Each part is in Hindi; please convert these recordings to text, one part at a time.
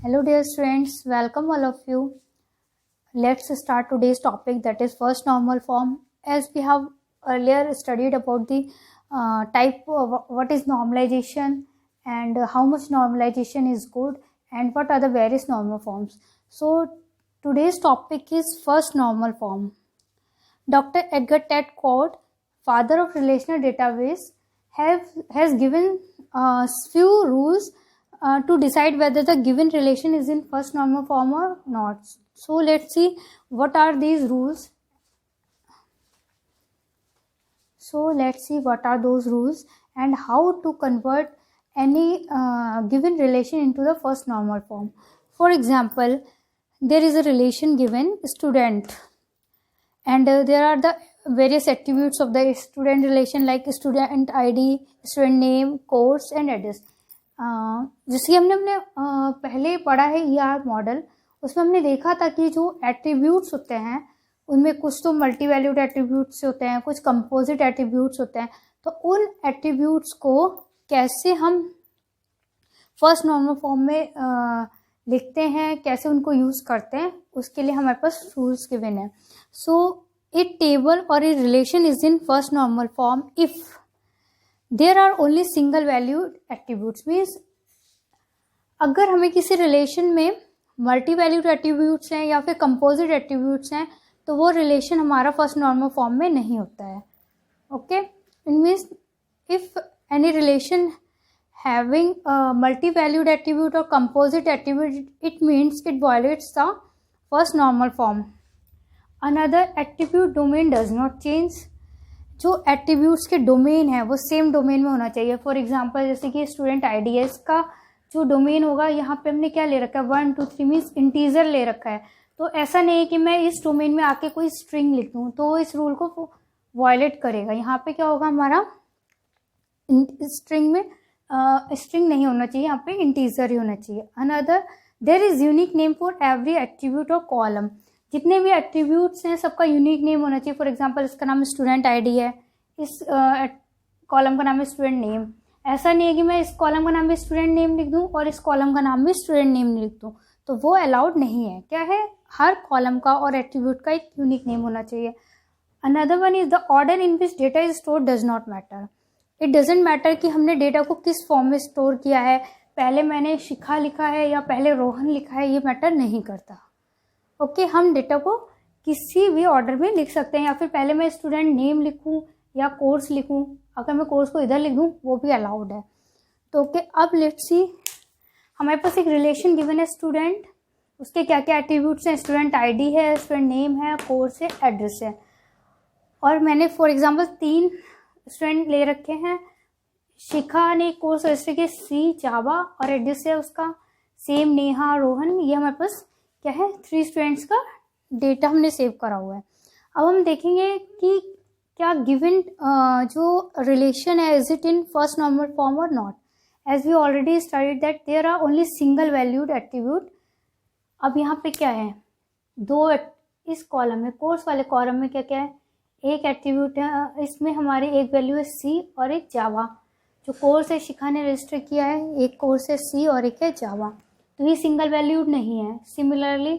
Hello dear students, welcome all of you. Let's start today's topic, that is first normal form. As we have earlier studied about the type of what is normalization and how much normalization is good and what are the various normal forms. So today's topic is first normal form. Dr. Edgar Ted Code, father of relational database, has given few rules to decide whether the given relation is in first normal form or not. So let's see what are these rules. So let's see what are those rules and how to convert any given relation into the first normal form. For example, there is a relation given student, and there are the various attributes of the student relation like student id, student name, course and address. जैसे कि हमने पहले पढ़ा है ईआर मॉडल, उसमें हमने देखा था कि जो एट्रीब्यूट्स होते हैं उनमें कुछ तो मल्टी वैल्यूड एट्रीब्यूट्स होते हैं, कुछ कंपोजिट एट्रीब्यूट्स होते हैं. तो उन एट्रीब्यूट्स को कैसे हम फर्स्ट नॉर्मल फॉर्म में लिखते हैं, कैसे उनको यूज करते हैं, उसके लिए हमारे पास रूल्स गिवन है. सो ए टेबल और a relation is in first normal form if there are only single valued attributes. Means अगर हमें किसी रिलेशन में मल्टी वैल्यूड एट्रीब्यूट्स हैं या फिर कंपोजिट एट्रीब्यूट्स हैं तो वो रिलेशन हमारा फर्स्ट नॉर्मल फॉर्म में नहीं होता है. Okay, it means if any relation having a multi-valued attribute or composite attribute, it means it violates the first normal form. Another attribute domain does not change. जो attributes के डोमेन है वो सेम डोमेन में होना चाहिए. फॉर एग्जाम्पल जैसे कि स्टूडेंट आई है, इसका जो डोमेन होगा यहाँ पे हमने क्या ले रखा है 1 2 3 मीन्स इंटीजर ले रखा है. तो ऐसा नहीं है कि मैं इस डोमेन में आके कोई स्ट्रिंग लिख दूँ तो इस रूल को वायलेट करेगा. यहाँ पे क्या होगा, हमारा स्ट्रिंग में स्ट्रिंग नहीं होना चाहिए, यहाँ पे इंटीजर ही होना चाहिए. Another, there is unique name for every attribute और कॉलम. जितने भी एट्रीब्यूट्स हैं सबका यूनिक नेम होना चाहिए. फॉर एग्जांपल इसका नाम स्टूडेंट आईडी है, इस कॉलम का नाम है स्टूडेंट नेम. ऐसा नहीं है कि मैं इस कॉलम का नाम भी स्टूडेंट नेम लिख दूँ और इस कॉलम का नाम भी स्टूडेंट नेम लिख दूँ, तो वो अलाउड नहीं है. क्या है, हर कॉलम का और एट्रीब्यूट का एक यूनिक नेम होना चाहिए. Another one is the order in which data is stored does not matter. It doesn't matter कि हमने डेटा को किस फॉर्म में स्टोर किया है, पहले मैंने शिखा लिखा है या पहले रोहन लिखा है, ये मैटर नहीं करता. ओके, हम डेटा को किसी भी ऑर्डर में लिख सकते हैं, या फिर पहले मैं स्टूडेंट नेम लिखूं या कोर्स लिखूं, अगर मैं कोर्स को इधर लिख दूं वो भी अलाउड है. तो ओके, अब लेट्स सी, हमारे पास एक रिलेशन गिवन है स्टूडेंट, उसके क्या क्या एट्रीब्यूट्स हैं, स्टूडेंट आईडी है, स्टूडेंट नेम है, कोर्स है, एड्रेस है. और मैंने फॉर एग्जाम्पल 3 स्टूडेंट ले रखे हैं. शिखा ने कोर्स रजिस्टर के सी जावा और एड्रेस है उसका सेम, नेहा, रोहन, ये हमारे पास क्या है 3 स्टूडेंट्स का डेटा हमने सेव करा हुआ है. अब हम देखेंगे कि क्या गिवन जो रिलेशन है is it in first normal form और not. As we already studied that there are only single valued attribute. अब यहाँ पे क्या है, 2 इस कॉलम में, कोर्स वाले कॉलम में क्या क्या है, एक एट्रीब्यूट है, इसमें हमारी एक वैल्यू है सी और एक जावा. जो कोर्स है शिखा ने रजिस्टर किया है, एक कोर्स है सी और एक है जावा, तो ये सिंगल वैल्यूड नहीं है. सिमिलरली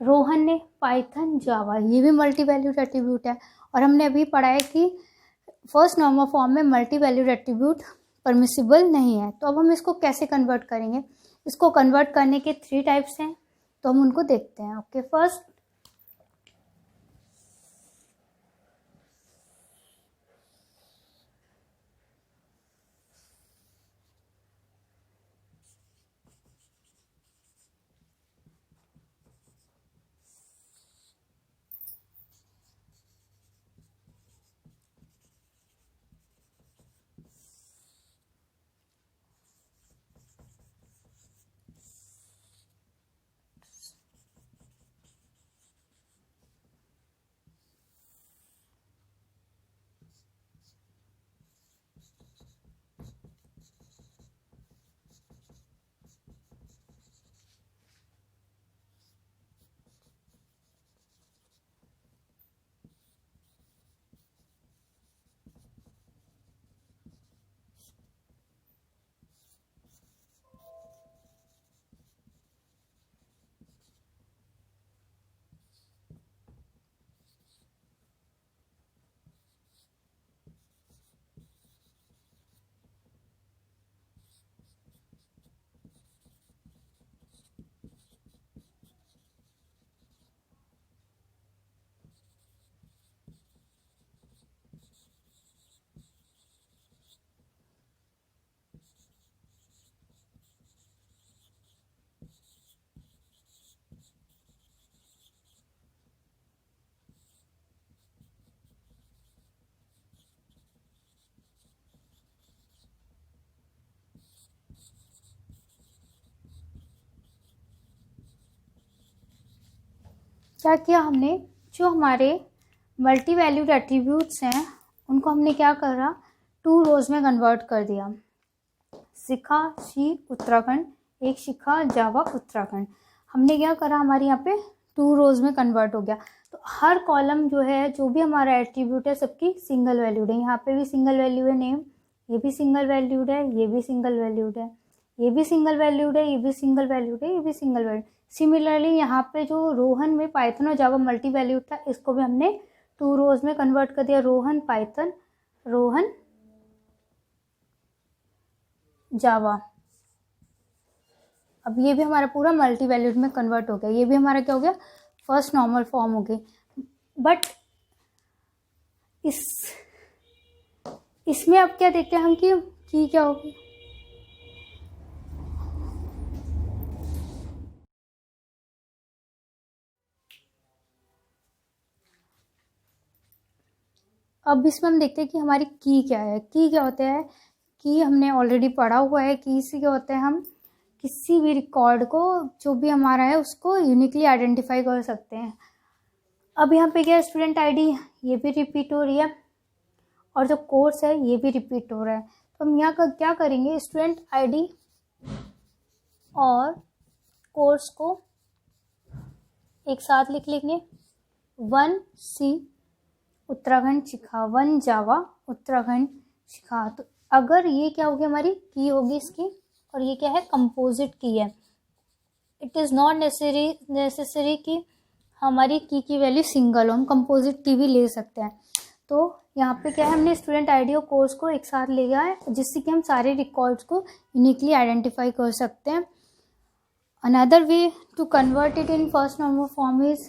रोहन ने पाइथन, जावा, ये भी मल्टी वैल्यूड एट्रीब्यूट है. और हमने अभी पढ़ा है कि फर्स्ट नॉर्मल फॉर्म में मल्टी वैल्यूड एट्रीब्यूट परमिसिबल नहीं है. तो अब हम इसको कैसे कन्वर्ट करेंगे, इसको कन्वर्ट करने के 3 टाइप्स हैं, तो हम उनको देखते हैं. ओके, फर्स्ट, क्या किया हमने, जो हमारे मल्टी वैल्यूड एट्रीब्यूट्स हैं उनको हमने क्या करा, 2 रोज में कन्वर्ट कर दिया। शिखा शी उत्तराखंड, एक शिखा जावा उत्तराखंड, हमने क्या करा, हमारे यहाँ पे 2 रोज में कन्वर्ट हो गया। तो हर कॉलम जो है, जो भी हमारा एट्रीब्यूट है, सबकी सिंगल वैल्यूड है। यहाँ पे भी सिंगल वैल्यू है नेम, ये भी सिंगल वैल्यूड है, ये भी सिंगल वैल्यूड है, ये भी सिंगल वैल्यूड है, ये भी सिंगल वैल्यूड है, ये भी सिंगल वैल्यूड। सिमिलरली यहाँ पे जो रोहन में पाइथन और जावा मल्टी वैल्यूड था, इसको भी हमने 2 रोज में कन्वर्ट कर दिया, रोहन पाइथन, रोहन जावा। अब ये भी हमारा पूरा मल्टी वैल्यूड में कन्वर्ट हो गया। ये भी हमारा क्या हो गया, फर्स्ट नॉर्मल फॉर्म हो गई। बट इसमें अब क्या देखते हैं हम कि क्या होगी। अब इसमें हम देखते हैं कि हमारी की क्या है। की क्या होता है, की हमने ऑलरेडी पढ़ा हुआ है। की से क्या होता है, हम किसी भी रिकॉर्ड को, जो भी हमारा है, उसको यूनिकली आइडेंटिफाई कर सकते हैं। अब यहाँ पे क्या है, स्टूडेंट आईडी ये भी रिपीट हो रही है, और जो कोर्स है ये भी रिपीट हो रहा है। तो हम यहाँ का क्या करेंगे, स्टूडेंट आईडी और कोर्स को एक साथ लिख लेंगे। 1 सी उत्तराखंड शिखा, 1 जावा उत्तराखंड शिखा। तो अगर ये क्या होगी, हमारी की होगी इसकी, और ये क्या है, कंपोजिट की है। इट इज़ नॉट नेसेसरी कि हमारी की वैल्यू सिंगल हो, हम कंपोजिट की भी ले सकते हैं। तो यहाँ पे क्या है, हमने स्टूडेंट आईडी और कोर्स को एक साथ ले गया है, जिससे कि हम सारे रिकॉर्ड्स को यूनिकली आइडेंटिफाई कर सकते हैं। Another way to convert it in first normal form is,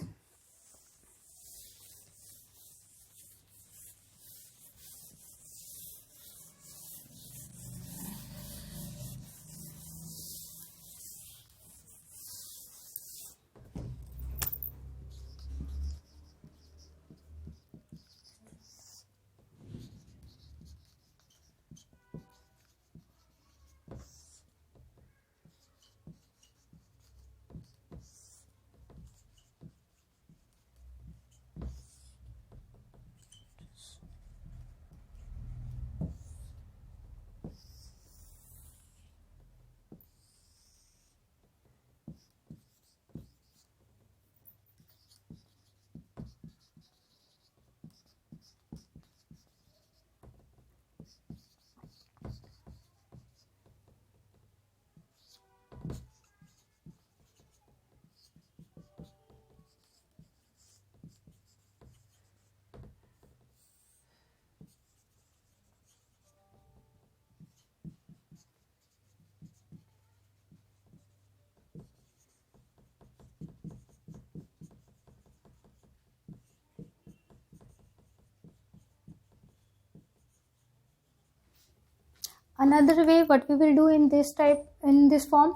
another way what we will do in this form,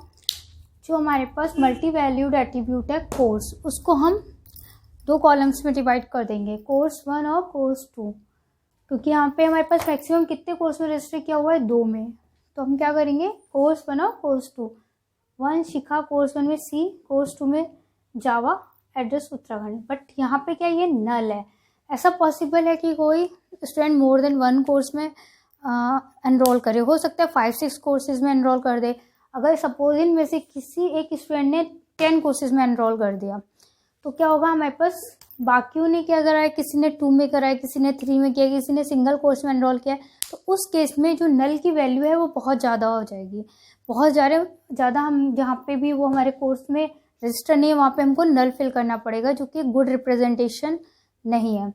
जो हमारे पास मल्टी वैल्यूड एट्रीब्यूट है कोर्स, उसको हम 2 कॉलम्स में डिवाइड कर देंगे, कोर्स 1 और कोर्स 2। क्योंकि यहाँ पे हमारे पास मैक्सिमम कितने कोर्स में रजिस्टर किया हुआ है, 2 में। तो हम क्या करेंगे, कोर्स 1 और कोर्स 2। 1 शिखा कोर्स 1 में सी, कोर्स 2 में जावा एड्रेस उत्तराखंड। बट यहाँ पे क्या, ये नल है। ऐसा पॉसिबल है कि कोई स्टूडेंट मोर देन 1 कोर्स में एनरोल करे, हो सकता है 5-6 कोर्सेज में एनरोल कर दे। अगर सपोज इनमें से किसी एक स्टूडेंट ने 10 कोर्सेज में एनरोल कर दिया, तो क्या होगा, हमारे पास बाकियों ने क्या करा है, किसी ने 2 में करा है, किसी ने 3 में किया, किसी ने सिंगल कोर्स में एनरोल किया है। तो उस केस में जो नल की वैल्यू है वो बहुत ज़्यादा हो जाएगी, बहुत ज़्यादा। हम जहाँ पे भी वो हमारे कोर्स में रजिस्टर नहीं है, वहाँ पे हमको नल फिल करना पड़ेगा, जो कि गुड रिप्रेजेंटेशन नहीं है।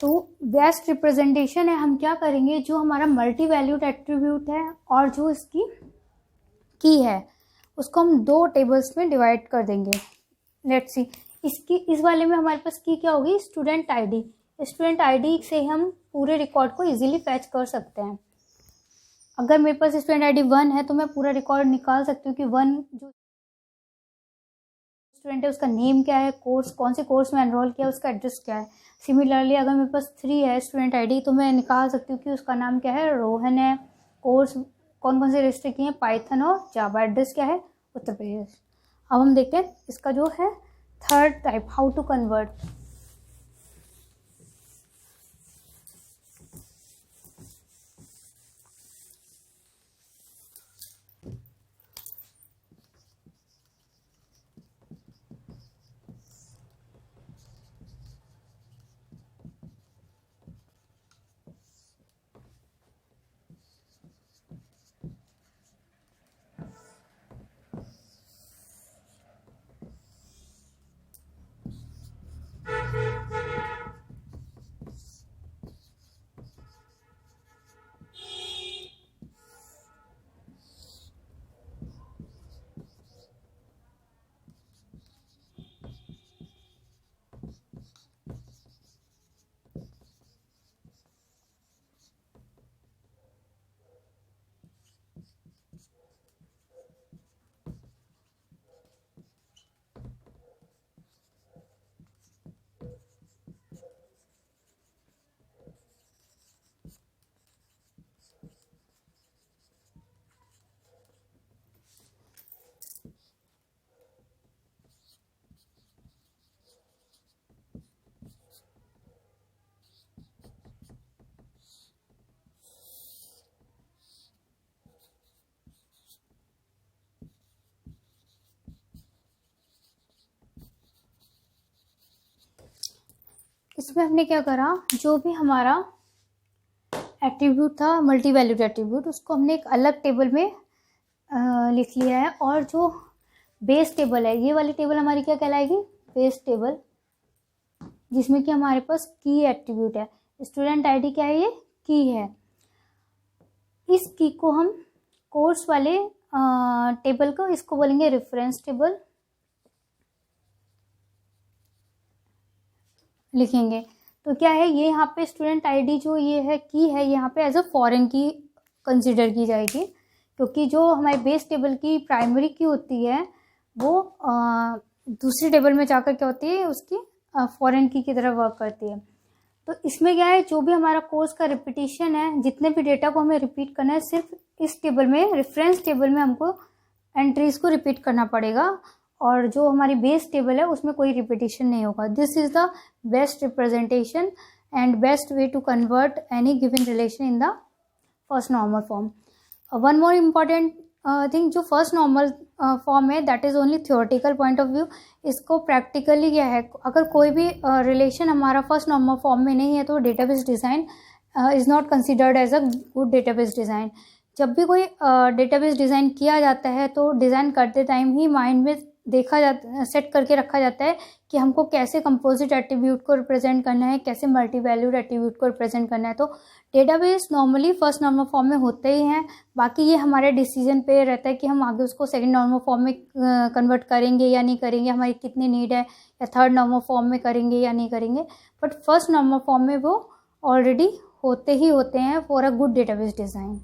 तो बेस्ट रिप्रेजेंटेशन है, हम क्या करेंगे, जो हमारा मल्टी वैल्यूड एट्रीब्यूट है और जो इसकी की है, उसको हम 2 टेबल्स में डिवाइड कर देंगे। लेट्स सी, इस वाले में हमारे पास की क्या होगी, स्टूडेंट आईडी। स्टूडेंट आईडी से हम पूरे रिकॉर्ड को इजीली फैच कर सकते हैं। अगर मेरे पास स्टूडेंट आईडी 1 है, तो मैं पूरा रिकॉर्ड निकाल सकती हूँ कि 1 जो स्टूडेंट है उसका नेम क्या है, कोर्स कौन से कोर्स में एनरोल किया, उसका एड्रेस क्या है। सिमिलरली अगर मेरे पास 3 है स्टूडेंट आईडी, तो मैं निकाल सकती हूँ कि उसका नाम क्या है, रोहन है, कोर्स कौन कौन से रजिस्टर किए हैं, पाइथन और जावा, एड्रेस क्या है, उत्तर प्रदेश। अब हम देखते हैं इसका जो है third type, how to convert. इसमें हमने क्या करा, जो भी हमारा एट्रीब्यूट था मल्टी वैल्यूड एट्रीब्यूट, उसको हमने एक अलग टेबल में लिख लिया है। और जो बेस टेबल है, ये वाली टेबल हमारी क्या कहलाएगी, बेस टेबल, जिसमें कि हमारे पास की एट्रीब्यूट है। स्टूडेंट आईडी क्या है, ये की है। इस की को हम कोर्स वाले टेबल को, इसको बोलेंगे रेफरेंस टेबल लिखेंगे। तो क्या है, ये यहाँ पे स्टूडेंट आईडी जो ये है की है, यहाँ पे एज अ फॉरेन की कंसिडर की जाएगी, क्योंकि जो हमारे बेस टेबल की प्राइमरी की होती है वो दूसरी टेबल में जाकर क्या होती है, उसकी फॉरेन की तरह वर्क करती है। तो इसमें क्या है, जो भी हमारा कोर्स का रिपीटिशन है, जितने भी डेटा को हमें रिपीट करना है, सिर्फ इस टेबल में, रेफरेंस टेबल में हमको एंट्रीज को रिपीट करना पड़ेगा, और जो हमारी बेस टेबल है उसमें कोई रिपीटिशन नहीं होगा। This is the best representation and best way to convert any given relation in the first normal form. One more important thing, जो फर्स्ट नॉर्मल फॉर्म है that is only theoretical point of view. इसको प्रैक्टिकली क्या है, अगर कोई भी रिलेशन हमारा फर्स्ट नॉर्मल फॉर्म में नहीं है तो database design is not considered as a good database design. जब भी कोई डेटाबेस डिज़ाइन किया जाता है तो डिज़ाइन करते टाइम ही माइंड में देखा जाता, सेट करके रखा जाता है कि हमको कैसे कंपोजिट एट्रीब्यूट को रिप्रेजेंट करना है, कैसे मल्टी वैल्यूड एट्रीब्यूट को रिप्रेजेंट करना है। तो database normally first normal form में होते ही हैं, बाकी ये हमारे डिसीजन पे रहता है कि हम आगे उसको सेकंड नॉर्मल फॉर्म में कन्वर्ट करेंगे या नहीं करेंगे, हमारी कितनी नीड है, या थर्ड नॉर्मल फॉर्म में करेंगे या नहीं करेंगे। बट फर्स्ट नॉर्मल फॉर्म में वो ऑलरेडी होते ही होते हैं for a good database design.